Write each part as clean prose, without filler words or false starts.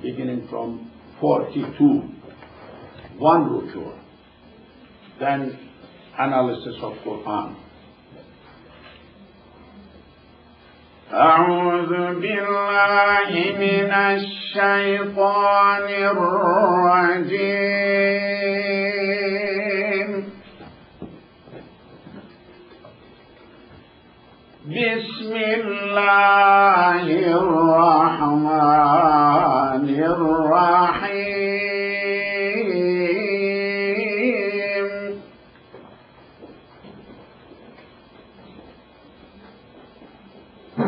beginning from 42, one ruku, then analysis of Quran. أعوذ بالله من الشيطان الرجيم. بسم الله الرحمن الرحيم.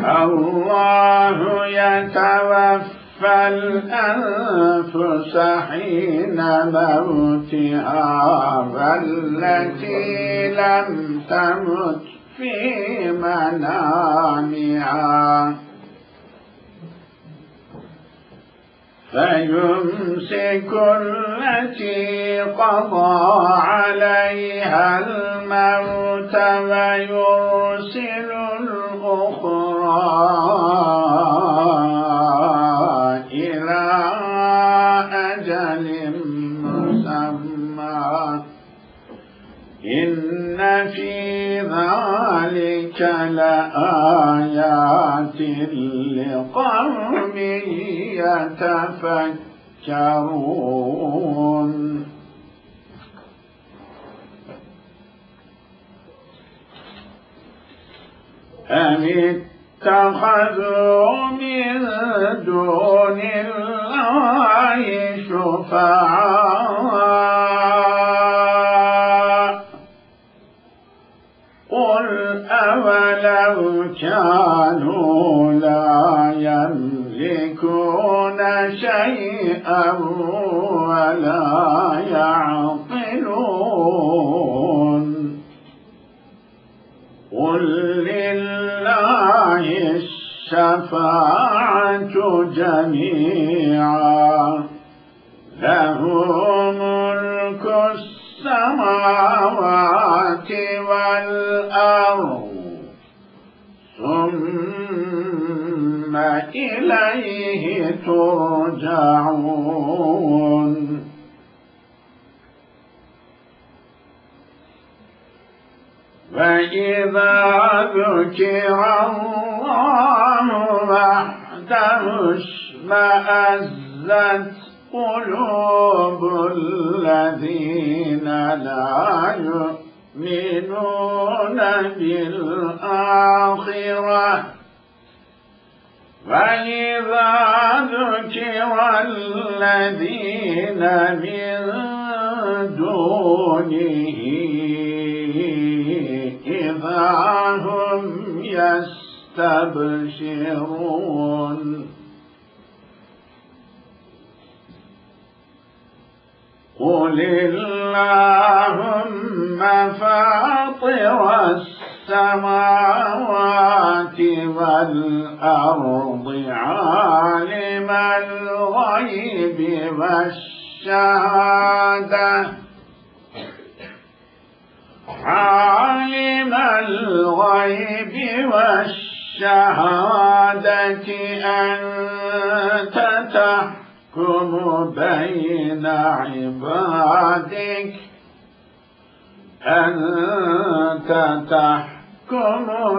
الله يتوفى الأنفس حين موتها والتي لم تمت في منامها فيمسك التي قضى عليها الموت ويرسل الأخرى إلى أجل مسمى إن في ذلك لآيات لقوم يتفكرون. أم اتخذوا من دون الله شفعاء قل أولو كانوا لا يملكون شيئا ولا يعقلون قل لله الشفاعة جميعا له ملك السماوات والأرض ثم إليه ترجعون. وإذا ذكر الله وحده اشمأزت قلوب الذين لا يؤمنون بالآخرة وإذا ذكر الذين من دونه إذا هم يستبشرون. قل اللهم فاطر السماوات والأرض عالم الغيب والشهادة عالم الغيب والشهادة أنت تحكم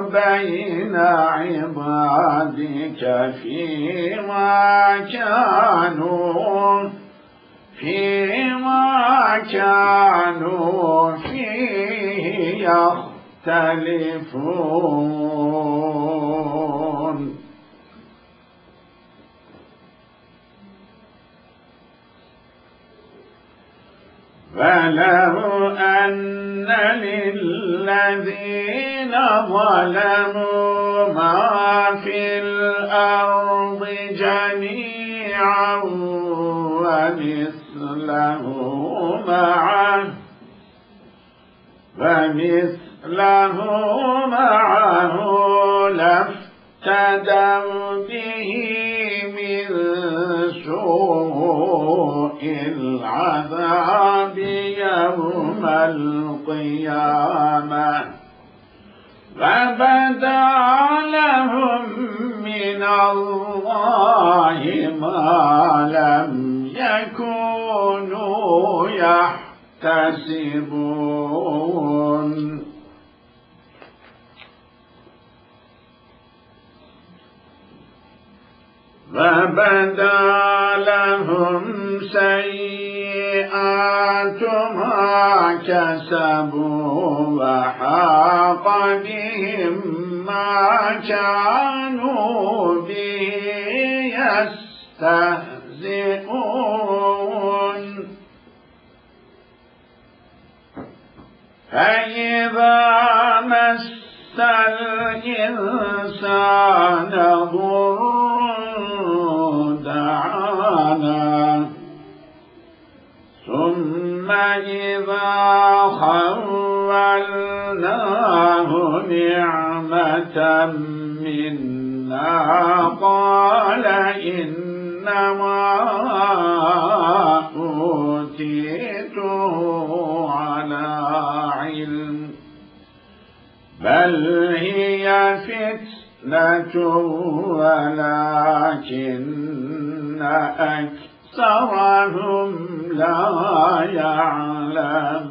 بين عبادك فيما كانوا فيه يختلفون. فلو أن للذين ظلموا ما في الأرض جميعا ومثله معه لافتدوا به من سوء العذاب يوم القيامة وبدا لهم من الله ما لا يكتسبون فبدا لهم سيئات ما كسبوا وحاق بهم ما كانوا به يستهزئون فإذا مس الإنسان ضر دعانا ثم إذا خولناه نعمة منا قال إنما أوتيته على علم بل هي فتنة ولكن أكثرهم لا يعلمون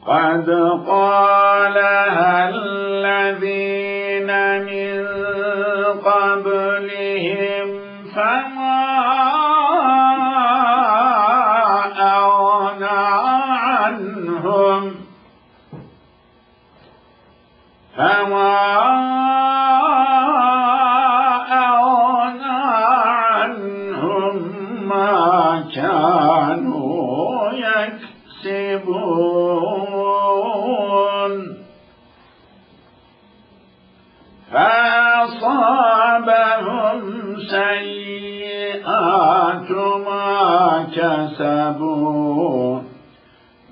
قد قالها الذين من قبلهم فما أغنى عنهم ما كانوا يكسبون فأصابهم سيئات ما كسبوا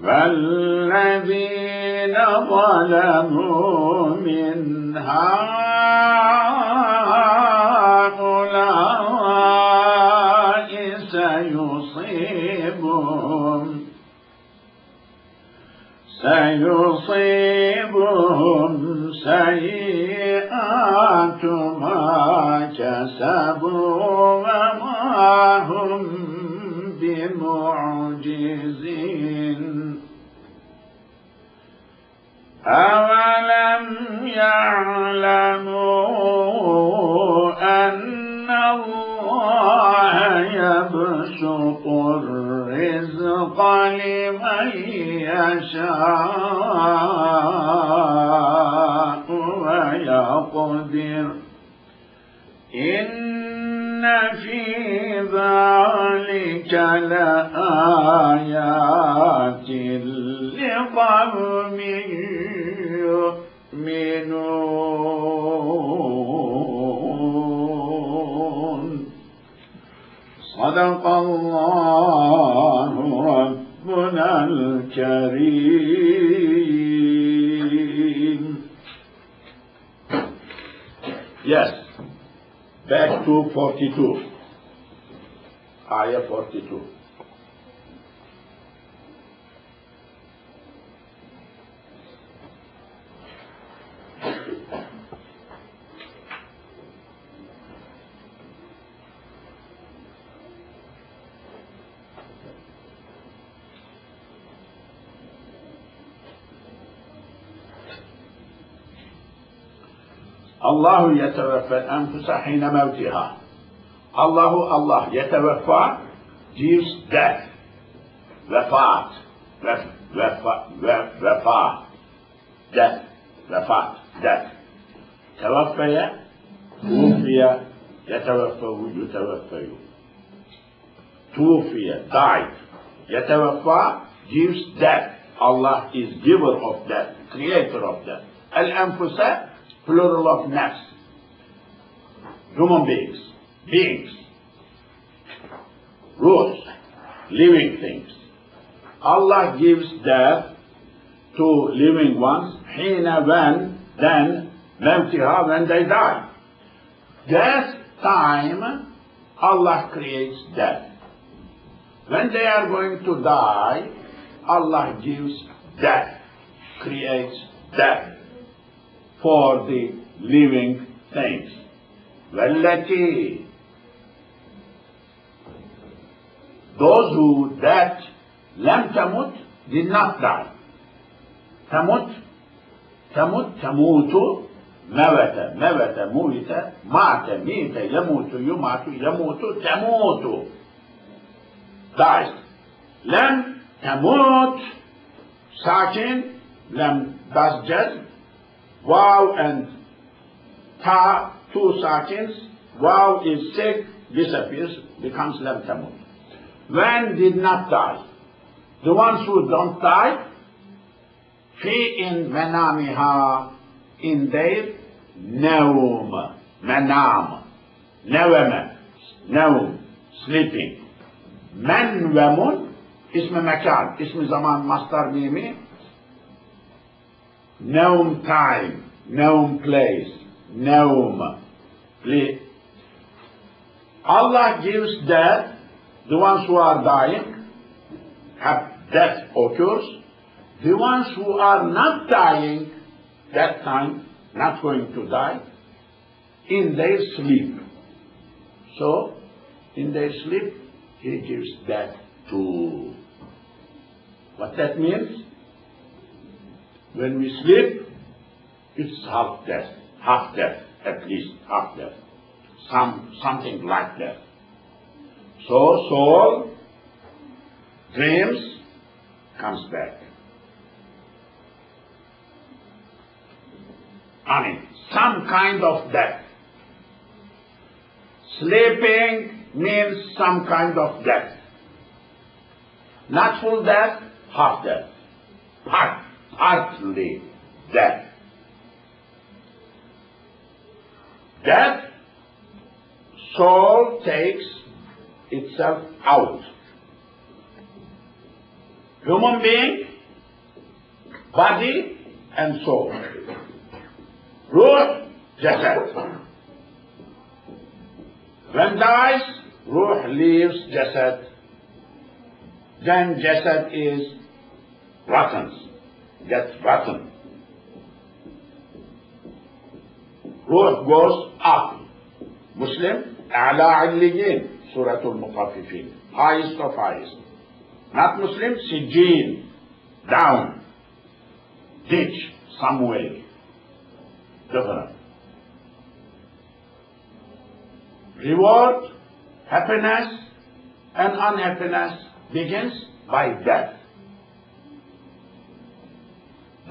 والذين ظلموا من هؤلاء سيصيبهم سيئات ما كسبوا وما هم بمعجزين أولم يعلموا أن الله يبسط الرزق لمن يشاء ويقدر إن في ذلك لآيات لقوم يؤمنون صدق الله ربنا الكريم. Yes, back to 42, ayah 42. الله يتوفى الأنفس حين موتها. Allah يتوفى gives death. وفاة death. وفاة death. توفي توفي يتوفى توفي died. يتوفى gives death. Allah is giver of death, creator of death. الأنفس plural of nafs, human beings, rules, living things. Allah gives death to living ones, then when they die. Death time, Allah creates death. When they are going to die, Allah gives death, creates death for the living things. والتي those who that لم تمت did not die. تمت تموت موت موت مات ميت يموت يمات يموت تموت dies. لم تموت sakin لم does jazm, wow and ta, two sakins, wow is sick, disappears, becomes لم تموت. When did not die? The ones who don't die, في in منامها, in their نوم, منام, نوم, sleeping. منوم اسم مكان, اسم زمان مصدر ميمي. نوم time, نوم place, نوم. Allah gives death, the ones who are dying, have death occurs. The ones who are not dying, that time, not going to die, in their sleep. So, in their sleep, he gives death too. What that means? When we sleep, it's half death, at least half death. Something like that. So soul dreams, comes back. I mean, some kind of death. Sleeping means some kind of death. Not full death, half death. Partly death. Death, soul takes itself out. Human being, body and soul. Ruh, jasad. When dies, ruh leaves jasad. Then jasad is rotten, gets rotten. Ruh goes up. Muslim, a'la alliyin, suratul mutaffifin, highest of highest. Not Muslim, sijin, down, ditch, some way, different. Reward, happiness and unhappiness begins by death.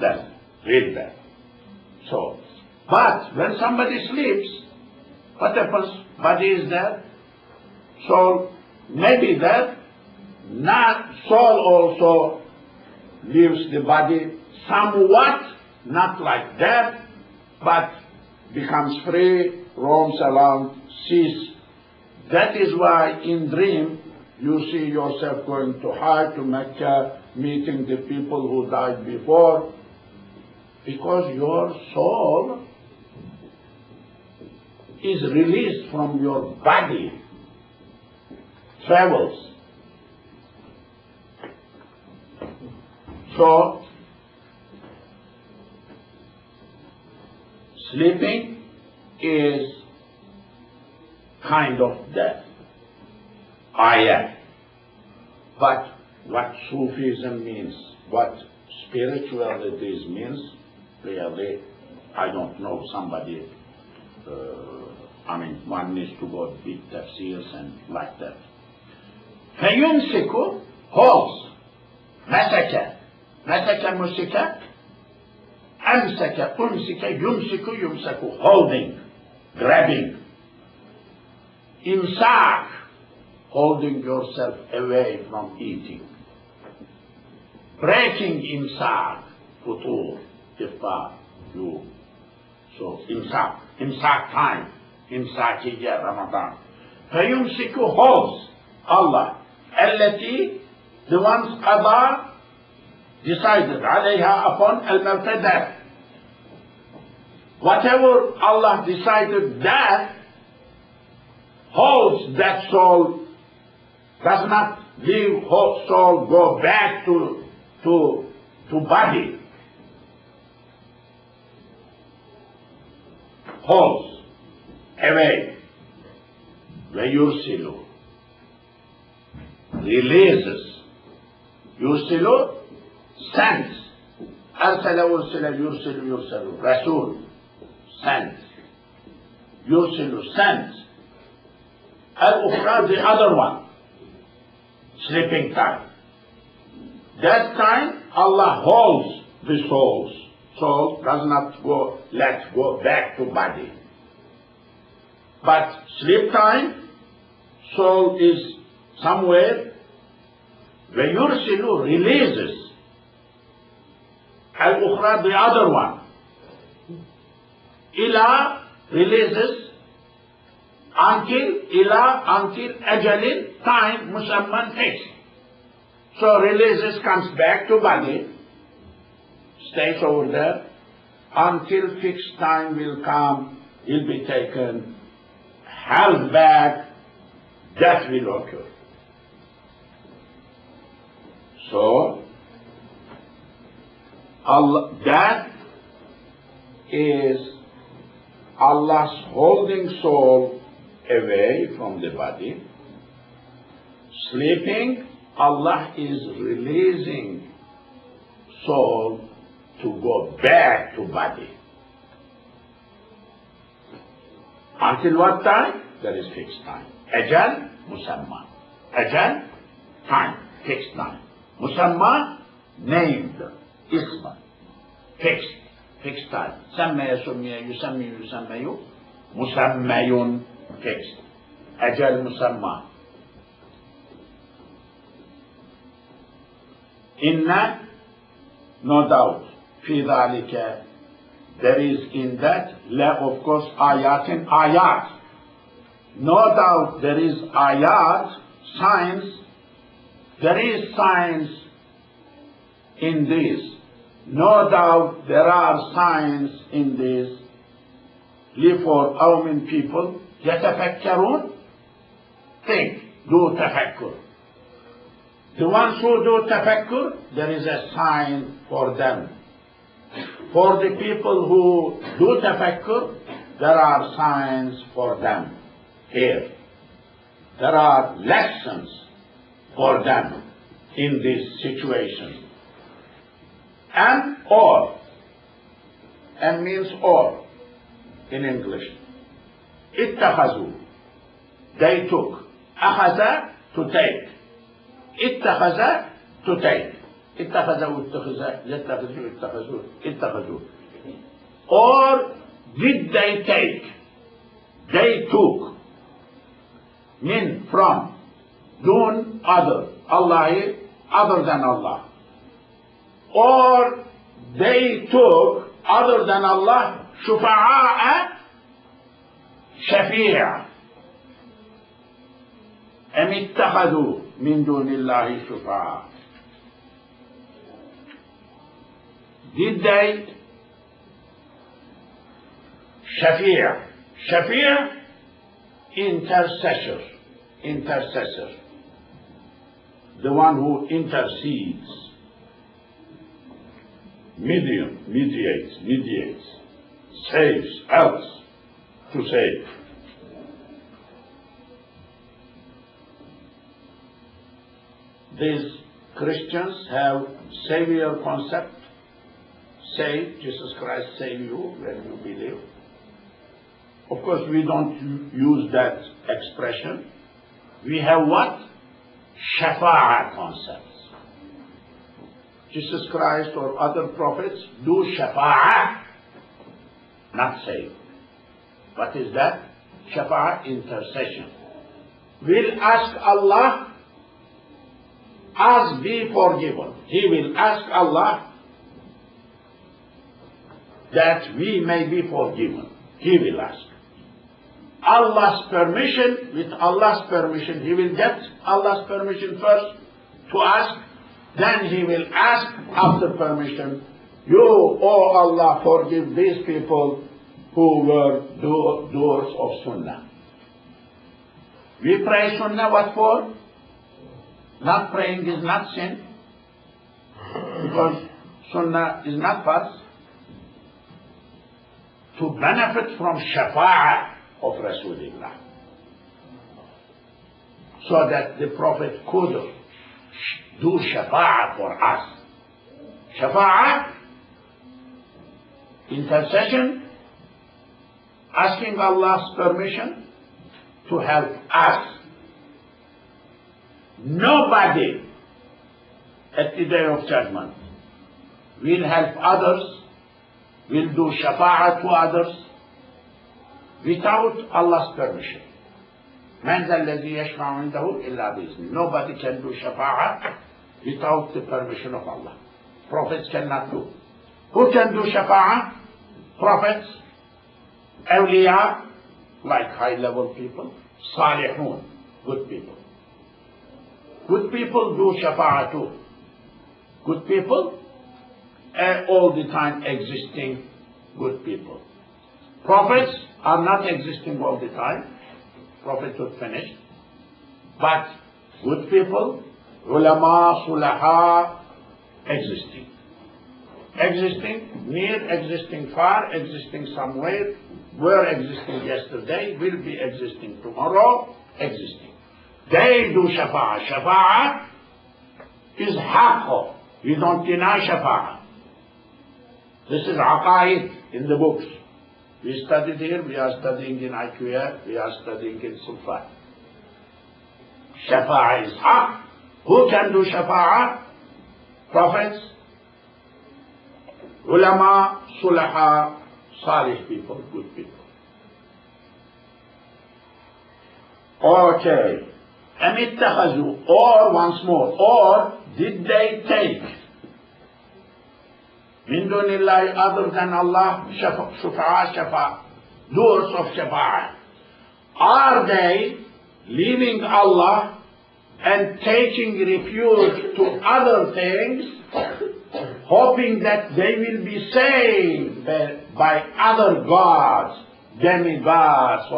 Death, real death. So, but when somebody sleeps, what happens? Body is dead, soul may be dead, not soul also leaves the body somewhat, not like death, but becomes free, roams around, sees. That is why in dream you see yourself going to Hajj, to Mecca, meeting the people who died before, because your soul is released from your body, travels. So, sleeping is kind of death. Ayat. But what Sufism means, what spirituality means, really, I don't know. Somebody, one needs to go big tafsirs and like that. فَيُمْسِكُ holds. مسك مسك أمسك أمسك يمسك يمسك, holding, grabbing. Imsak, holding yourself away from eating. Breaking imsak, futur, iftar, you. So imsak time, imsakiyya Ramadan. فَيُمْسِكُ holds Allah. التي, the ones qada, decided عليها upon al-mawt, death. Whatever Allah decided that holds that soul, does not leave soul go back to body. Holds away. وَيُرْسِلُ releases. Yursilu, sends. Arsala ursila yursilu yursalu. Rasul, sends. Yursilu, sends. Al-Ukhra, the other one, sleeping time. That time, Allah holds the souls. Soul does not let go back to body. But sleep time, soul is somewhere. وَيُرْسِلُ, releases. Al-Ukhra, the other one. Ila, releases until ajalin, time, musamman, fixed. So releases, comes back to body, stays over there, until fixed time will come, he'll be taken, held back, death will occur. So, Allah, that is Allah's holding soul away from the body. Sleeping, Allah is releasing soul to go back to body. Until what time? There is fixed time. Ajal, musamma. Ajal, time, fixed time. Musamma, named, isma, fixed time. Sammaya, summiya, yusammiyu, yusammayu, musammayun, fixed. Ajal, musamma. Inna, no doubt, fi dhalika, there is in that, la, of course, ayatin, ayat. No doubt there is ayat, signs. There is signs in this. No doubt there are signs in this. For qawmin people, yatafakkarun, think, do tafakkur. The ones who do tafakkur, there is a sign for them. For the people who do tafakkur, there are signs for them here. There are lessons for them in this situation. And or means or in English. Ittakhazu, they took. Akhaza, to take. Ittakhaza, to take. Ittakhazu, ittakhazu. Or did they take? They took. Min, from. Dun, other. Allah, other than Allah. Or they took, other than Allah, shufa'a, shafi'a. Am ittakhadhu min dunillahi shufa'a. Did they? Shafi'a. Shafi'a, intercessor. Intercessor. The one who intercedes. Mediates. Saves, helps to save. These Christians have Savior concept. Save, Jesus Christ save you when you believe. Of course, we don't use that expression. We have what? Shafa'a concepts. Jesus Christ or other prophets do shafa'a, not save. What is that? Shafa'a, intercession. Will ask Allah, us be forgiven. He will ask Allah that we may be forgiven. He will ask. Allah's permission, with Allah's permission, he will get Allah's permission first to ask, then he will ask after permission, you, oh Allah, forgive these people who were doers of Sunnah. We pray Sunnah, what for? Not praying is not sin, because Sunnah is not fast. To benefit from Shafa'ah of Rasulullah so that the Prophet could do shafa'ah for us. Shafa'ah, intercession, asking Allah's permission to help us. Nobody at the Day of Judgment will help others, will do shafa'ah to others without Allah's permission. مَنْ ذَا الَّذِي يَشْفَعُ عِنْدَهُ إِلَّا بِإِذْنِهِ. Nobody can do shafa'ah without the permission of Allah. Prophets cannot do. Who can do shafa'ah? Prophets, awliya, like high-level people, salihun, good people. Good people do shafa'ah too. Good people, all the time existing good people. Prophets are not existing all the time. Prophethood finished. But good people, ulama, sulaha, existing. Existing, near, existing, far, existing somewhere, were existing yesterday, will be existing tomorrow, existing. They do shafa'ah. Shafa'ah is haqqo. We don't deny shafa'ah. This is aqaid in the books. We studied here, we are studying in IQA, we are studying in Sufa. Shafa'ah is haqq. Who can do shafa'ah? Prophets, ulama, sulaha, salih people, good people. Okay. Amittakhazoo, or once more, or did they take min dunillahi, other than Allah, shufa'a, doers of shafa'ah? Are they leaving Allah and taking refuge to other things, hoping that they will be saved by other gods, demigods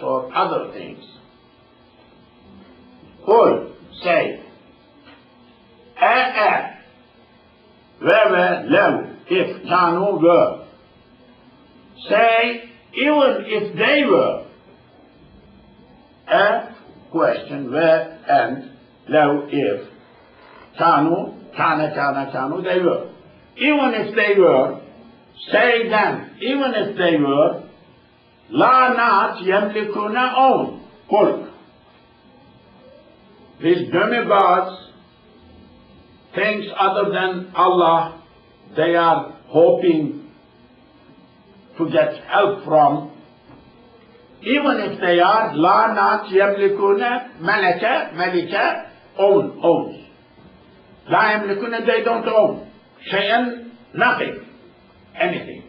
or other things? Qul, say, where, if kanu were. Say, even if they were. A question, where and law, if. Kanu, kanu, they were. Even if they were, say then, even if they were, la not yamlikuna own, mulk. These demigods, things other than Allah, they are hoping to get help from, even if they are, la not yamlikuna, malika, owns. La yamlikuna, they don't own. Shay'an, nothing, anything.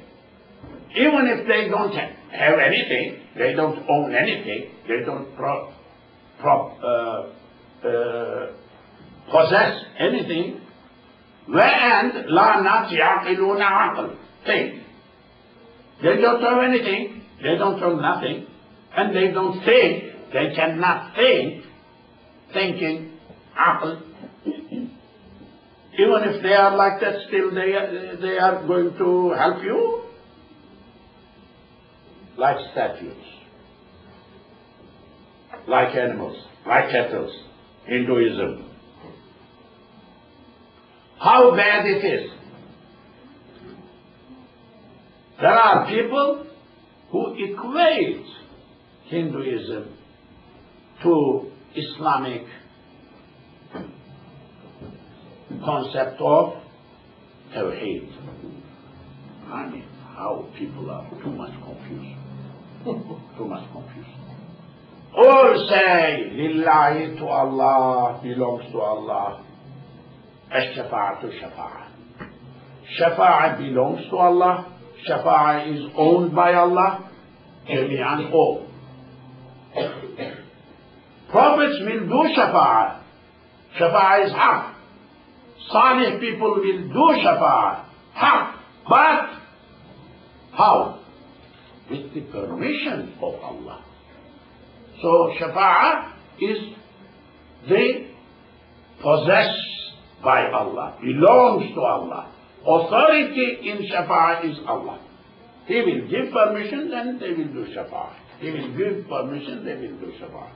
Even if they don't have anything, they don't own anything, they don't possess anything, and la not yaqiluna aql, think. They don't have anything, they don't have nothing, and they don't think, they cannot think, thinking, aql. Even if they are like that, still they are going to help you? Like statues, like animals, like cattle. Hinduism. How bad it is. There are people who equate Hinduism to Islamic concept of Tawheed. I mean, how people are too much confused. Too much confused. All say, Lillahi, to Allah, belongs to Allah. Ash-shafa'atu shafa'ah. Shafa'ah belongs to Allah. Shafa'ah is owned by Allah. Jami'an all. Prophets will do shafa'ah. Shafa'ah is haq. Salih people will do shafa'ah. Haq. But how? With the permission of Allah. So shafa'ah is the possessed by Allah, belongs to Allah. Authority in shafa'ah is Allah. He will give permission, then they will do shafa'ah. He will give permission, they will do shafa'ah.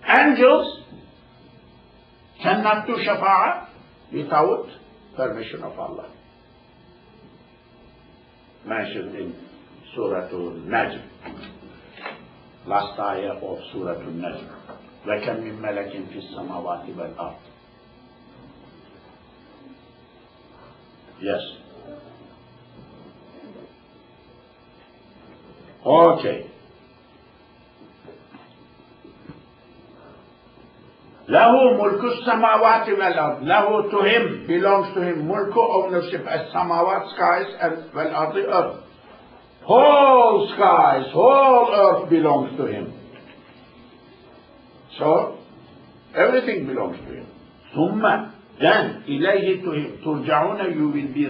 Angels cannot do shafa'ah without permission of Allah. Mentioned in sura39, last ayah of sura39. وَكَمْ مِنْ مَلَكٍ فِي السَّمَاوَاتِ وَالْأَرْضِ. Yes. Okay. له ملك السماوات والأرض. له, to him, belongs to him, mulku, ownership, as samawat, skies, and والأرض, earth. Whole skies, whole earth belongs to him. So, everything belongs to him. ثم, then, إليه, to him, ترجعون, you will be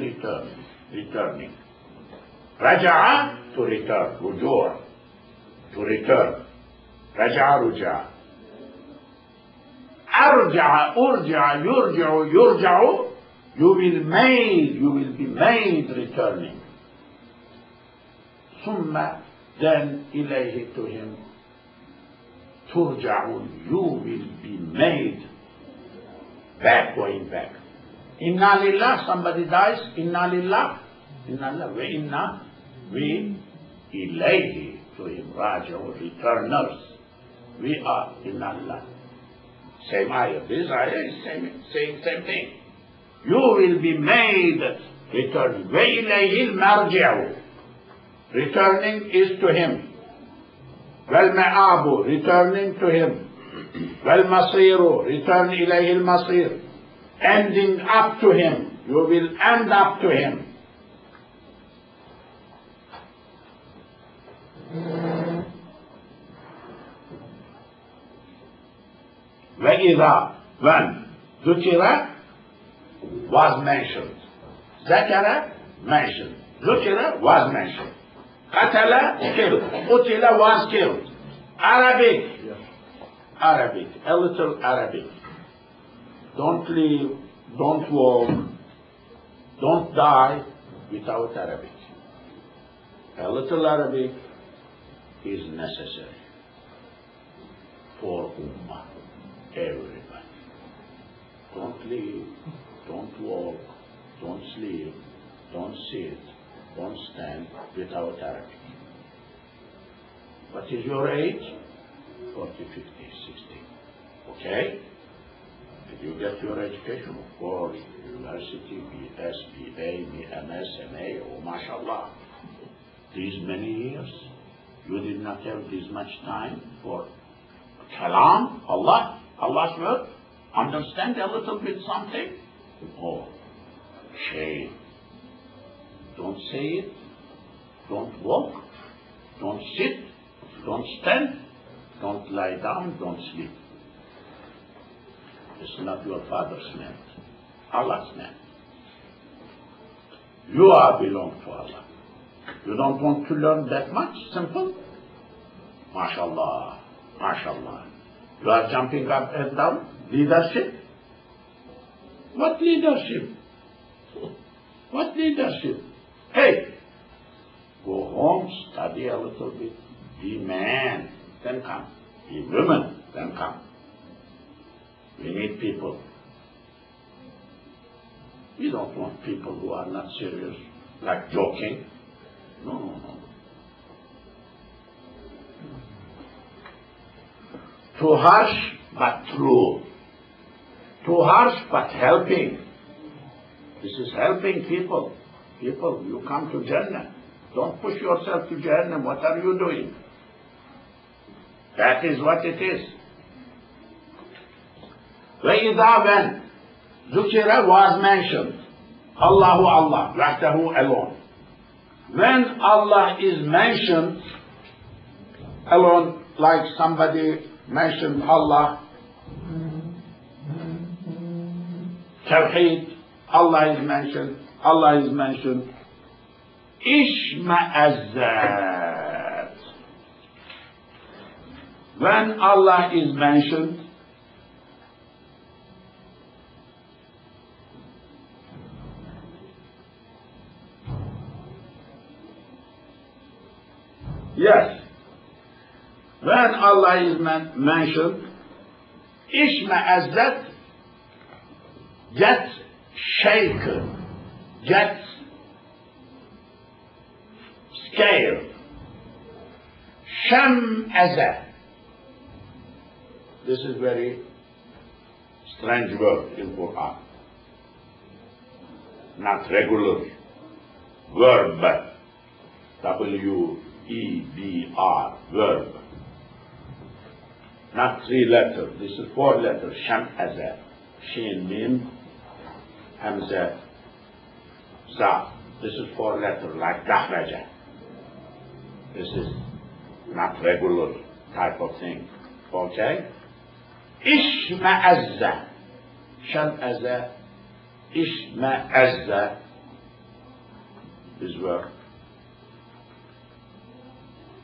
returning. رجع, to return, رجوع, to return. رجع, رجع. أرجع, أرجع, يرجع, يرجع, you will be made returning. ثم, then, إليه, to him, ترجعون, you will be made back, going back. Inna lillah, somebody dies, inna lillah, wa inna, we, ilayhi, to him, raji'un, returners. We are, inna lillah. Same ayah, this ayah is saying same thing. You will be made returning. Wa ilayhi al-marji'u, returning is to him. Wal-ma'abu, returning to him. Wal-masiru, return ilayhi al-masir, ending up to him. You will end up to him. وَإِذَا, when ذُكِرَ was mentioned. ذَكَرَ, mentioned. ذُكِرَ was mentioned. قَتَلَ, killed. قُتِلَ was killed. Arabic. Arabic. A little Arabic. Don't leave, don't walk, don't die without Arabic. A little Arabic is necessary for Ummah. Everybody. Don't leave, don't walk, don't sleep, don't sit, don't stand without Arabic. What is your age? 40, 50, 60. Okay? Did you get your education? Of course, university, BS, BA, MS, MA, oh mashallah. These many years, you did not have this much time for Kalam, Allah. Allah's word, understand a little bit something? Oh, shame. Don't say it, don't walk, don't sit, don't stand, don't lie down, don't sleep. It's not your father's name, Allah's name. You are belong to Allah. You don't want to learn that much? Simple? MashaAllah, MashaAllah. You are jumping up and down. Leadership? What leadership? What leadership? Hey, go home, study a little bit. Be man, then come. Be woman, then come. We need people. We don't want people who are not serious, like joking. No, no, no. Too harsh, but true. Too harsh, but helping. This is helping people. People, you come to Jannah. Don't push yourself to Jannah. What are you doing? That is what it is. وَإِذَا, when ذُكِرَ was mentioned. Allahu Allah, wahdahu alone. When Allah is mentioned alone, like somebody mentioned Allah, Tawheed, Allah is mentioned, Allah is mentioned. Ishma'azzat. When Allah is mentioned, yes, when Allah is mentioned, Ishma'azzat, gets shaken, gets scared. Sham'aza. This is very strange word in Quran. Not regular verb. W-E-B-R, verb. Not 3 letters. This is 4 letters. Sham'aza. Shin, Mim, Hamza, Za. This is 4 letters, like Dahraja. This is not regular type of thing. Okay? Ishma'azza. Sham'aza. Ishma'azza is verb.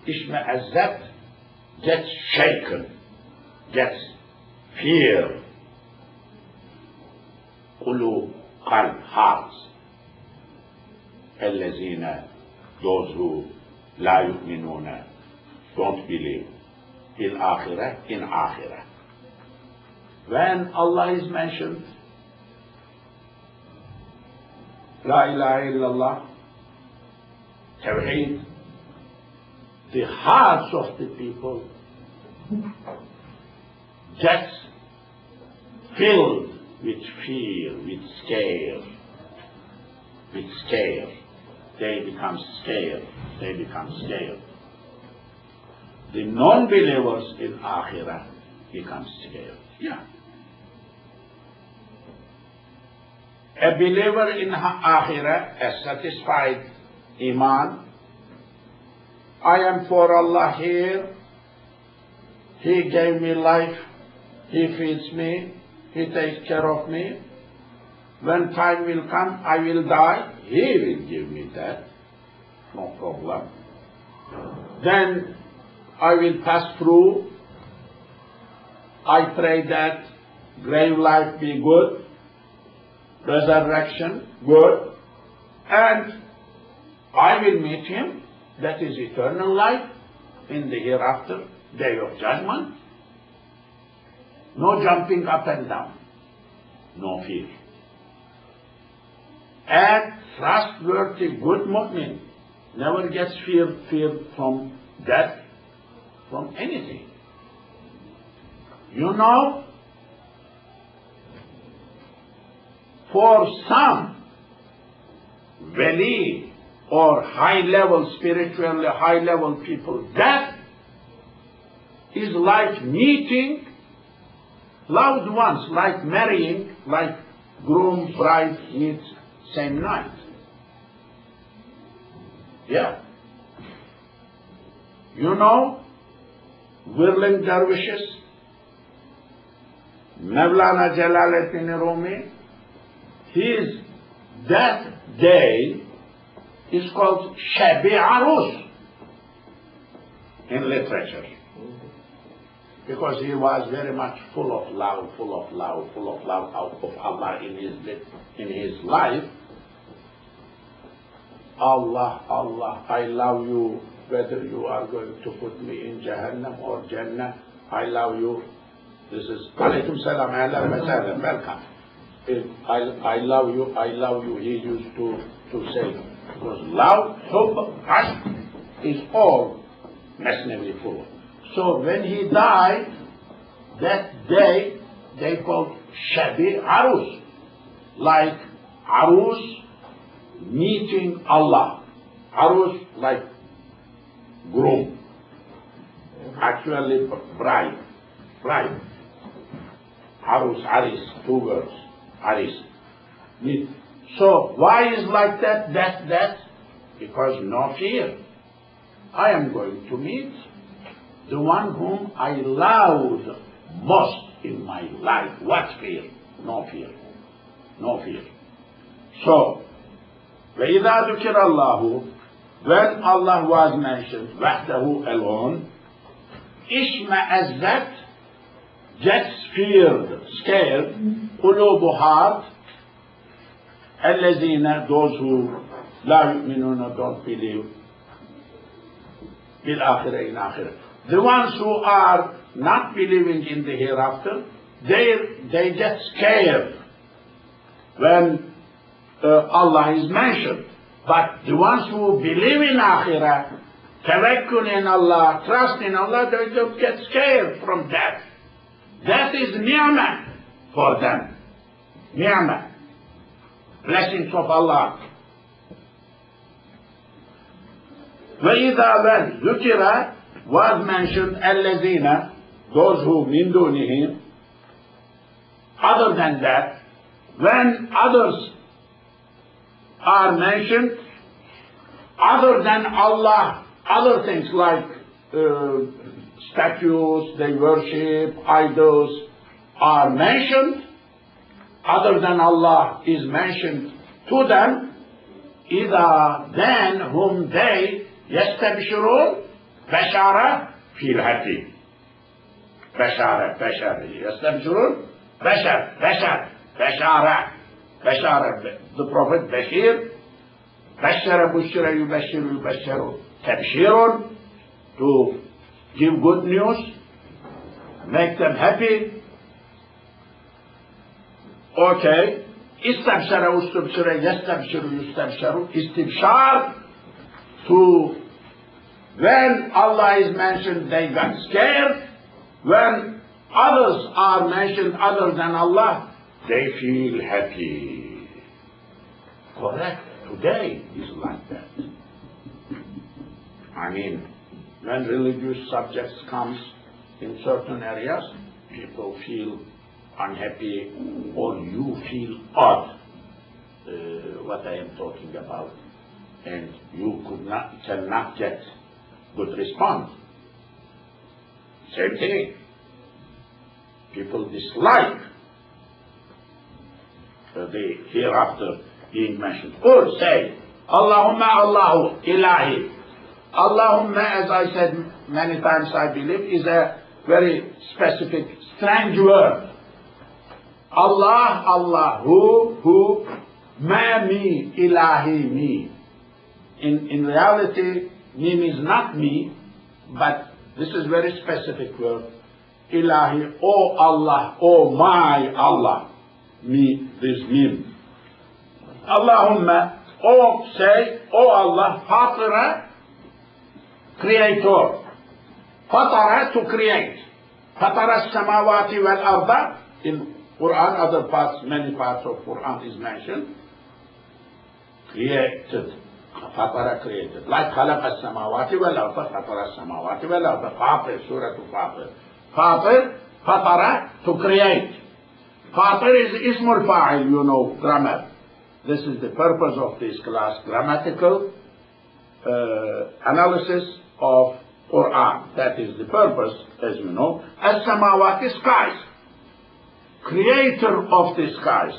Ishma'azzat, gets shaken, gets fear. Qulu, qalb, hearts. Allazina, those who la yu'minuna, don't believe. In akhirah, in akhirah. When Allah is mentioned, La ilaha illallah, Tawheed, the hearts of the people gets filled with fear, with scare, with scare. They become scared. They become scared. The non-believers in Akhirah become scared. Yeah. A believer in Akhirah, a satisfied Iman, I am for Allah here, He gave me life, He feeds me, He takes care of me. When time will come, I will die, He will give me that, no problem. Then I will pass through. I pray that grave life be good, resurrection good, and I will meet Him. That is eternal life in the hereafter, day of judgment. No jumping up and down, no fear. And trustworthy, good mu'min never gets fear from death, from anything. You know, for some wali or high-level, spiritually high-level people, death is like meeting loved ones, like marrying, like groom, bride meet same night. Yeah. You know, whirling dervishes, Mevlana Jalaluddin Rumi, his death day is called Shabi Arus in literature. Because he was very much full of love of Allah in his life. Allah, Allah, I love you, whether you are going to put me in Jahannam or Jannah, I love you. This is Alaykum Salam, welcome. I love you, he used to say. Because love, hubb, ashq is all masnavy full. So when he died, that day they called Shabi Arus, like Arus meeting Allah. Arus like groom, actually bride. Arus, Aris, 2 words, Aris. Meet. So why is like that? Because no fear. I am going to meet the one whom I loved most in my life. What fear? No fear. No fear. So, وَإِذَا ذُكِرَ اللَّهُ, when Allah was mentioned, وَحْدَهُ alone, إِشْمَأَزَّتْ, gets feared, scared, قُلُوبُ heart, الَّذِينَ, those who لَا يُؤْمِنُونَ, don't believe, بِالْآخِرَةِ in akhirah. The ones who are not believing in the hereafter, they get scared when Allah is mentioned. But the ones who believe in Akhirah, tawakkul in Allah, trust in Allah, they don't get scared from death. That is ni'mah for them. Ni'mah. Blessings of Allah. وَإِذَا when ذُكِرَ was mentioned الَّذِينَ, those who min dunihim, other than that, when others are mentioned, other than Allah, other things like statues, they worship, idols are mentioned, other than Allah is mentioned to them, إِذَا then whom they يَسْتَبْشِرُونَ بَشَارَ feel happy. بشارة يستبشرون بشارة the Prophet Bashir بشر بشر يبشر تبشير to give good news, make them happy. Okay, استبشر استبشر يستبشر يستبشر استبشار to when Allah is mentioned they got scared. When others are mentioned other than Allah, they feel happy. Correct. Today is like that. I mean, when religious subjects comes in certain areas, people feel unhappy or you feel odd what I am talking about, and you cannot get good response. Same thing. People dislike the hereafter being mentioned. Or say, Allahumma Allahu Ilahi. Allahumma, as I said many times, I believe, is a very specific, strange word. Allah, Allah, who, ma me, Ilahi, me. In reality, me means not me, but this is very specific word. Ilahi, oh Allah, oh my Allah. Me, this mean. Allahumma, oh say, oh Allah, Fatira, creator. Fatara, to create. Fatara samawati wal arda. In Quran, other parts, many parts of Quran is mentioned. Created. Fatara created. Like Khalaq as-samawati wal arda, Fatara as-samawati wal arda. Fatir, Surah to Fatir. Fatir, Fatara, to create. Fatir is ismul fa'il, you know, grammar. This is the purpose of this class, grammatical analysis of Quran. That is the purpose, as you know. As-samawati, skies. Creator of the skies.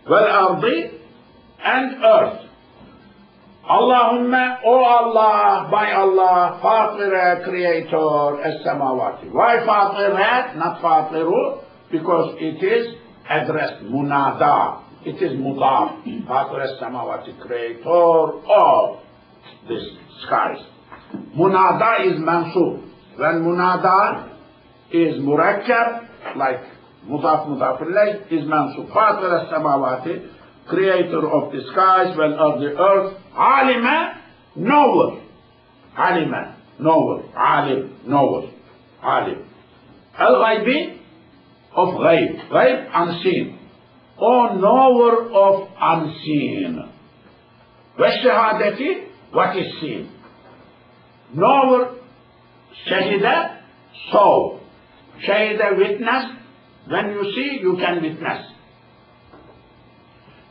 Wal ardi, and earth. Allahumma, oh Allah, by Allah, Fatira, creator, as-samawati. Why Fatira, not Fatiru? Because it is addressed, munada. It is mudaf. Fatira, as-samawati, creator of the skies. Munada is mansub. When munada is murakkab, like mudaf ilayh, is mansub. Fatira, as-samawati, creator of the skies, well, of the earth. Alima, knower. Alima, knower. Alim, knower. Alim. Al-ghaybi, of ghayb. Ghayb, unseen. O knower of unseen. Wa-shahadati, what is seen. Knower, shahida, saw. Shahida, witness. When you see, you can witness.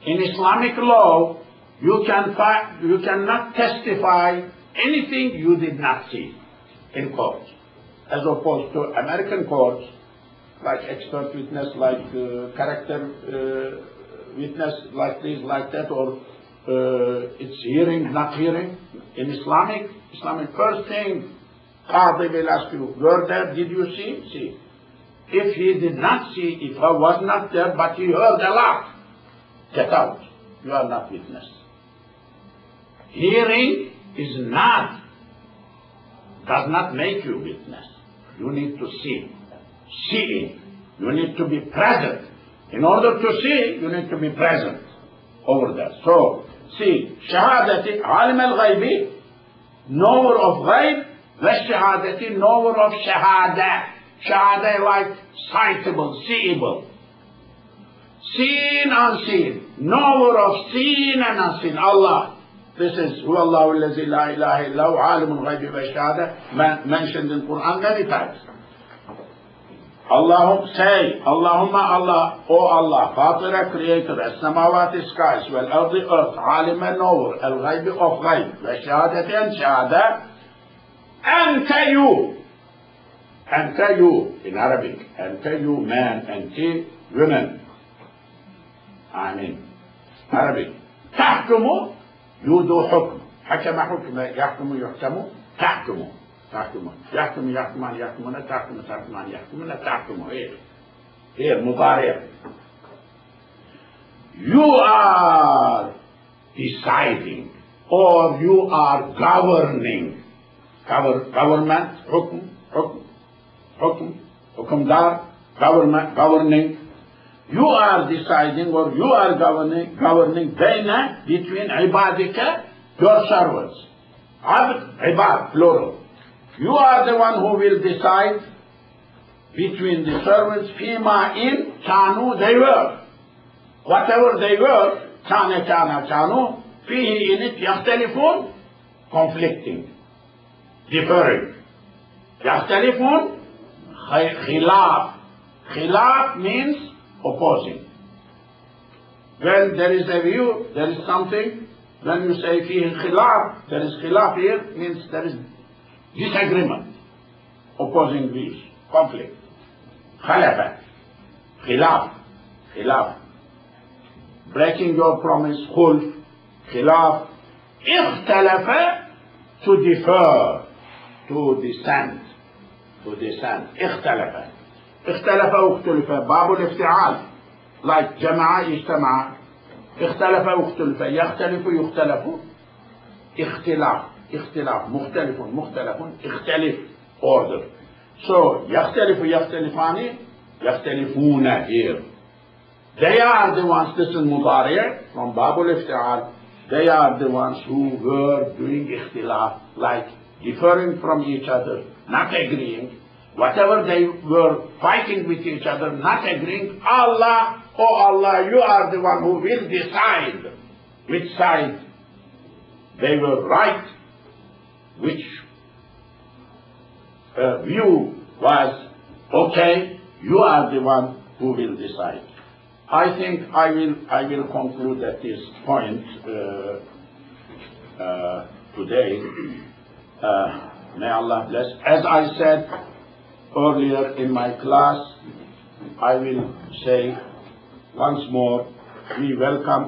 In Islamic law, you cannot testify anything you did not see in court, as opposed to American courts, like expert witness, like character witness, like this, like that, or it's hearing, not hearing. In Islamic first thing, Qadi will ask you, were there, did you see? See. If he did not see, if he was not there, but he heard a lot, get out. You are not witness. Hearing does not make you witness. You need to see. Seeing. You need to be present. In order to see, you need to be present over there. So, see, shahadati, alim al-ghaybi, knower of ghayb, shahadati, knower of shahada. Shahada like sightable, seeable. Seen, unseen. Knower of seen and unseen. Allah. This is Huwa Allahu allazi la ilaha illahu alimul ghaybi wa shahada, mentioned in Quran many times. Allahumma say, Allahumma Allah, O Allah, Fatira, Creator, as-samawati, skies, wal ardi, earth, alima, knower, al-ghaybi of ghayb, wa shahadati and shahada, anta you. Anta you, in Arabic. Anta you, man, anti, women. I mean, Arabic. Tahkumu, you do hukm. Hakama hukma, yahkumu, yuhkamu, tahkumu. Tahkumu. Yahkumu, yahkuman, yahkumuna, tahkumu, tahkuman, yahkumuna, tahkumu. Here, mudari'. You are deciding, or you are governing. Government, hukm, hukm, hukm, hukumdar, government, governing. You are deciding or you are governing between ibadika, your servants. Abd, ibad, plural. You are the one who will decide between the servants, fima in, kanu, they were. Whatever they were, kana, kanu, fihi in it, yahtalifun, conflicting, differing. Yahtalifun, khilaf. Khilaf means opposing. When there is a view, there is something. When you say fihi khilaf, there is khilaf here, means there is disagreement, opposing views, conflict. Khalafa, khilaf. Breaking your promise, khulf, khilaf. Ikhtalafa, to differ, to descend. Ikhtalafa. اختلف واختلف باب الافتعال like جمع اجتمع اختلف واختلف يختلف يختلف اختلاف مختلف اختلف order. So يختلف يختلفان يختلفون here. They are the ones, this is مضارع from باب الافتعال. They are the ones who were doing اختلاف, like differing from each other, not agreeing. Whatever they were fighting with each other, not agreeing, Allah, oh Allah, you are the one who will decide which side they were right, which view was okay, you are the one who will decide. I think I will conclude at this point today. May Allah bless. As I said earlier in my class, I will say once more, we welcome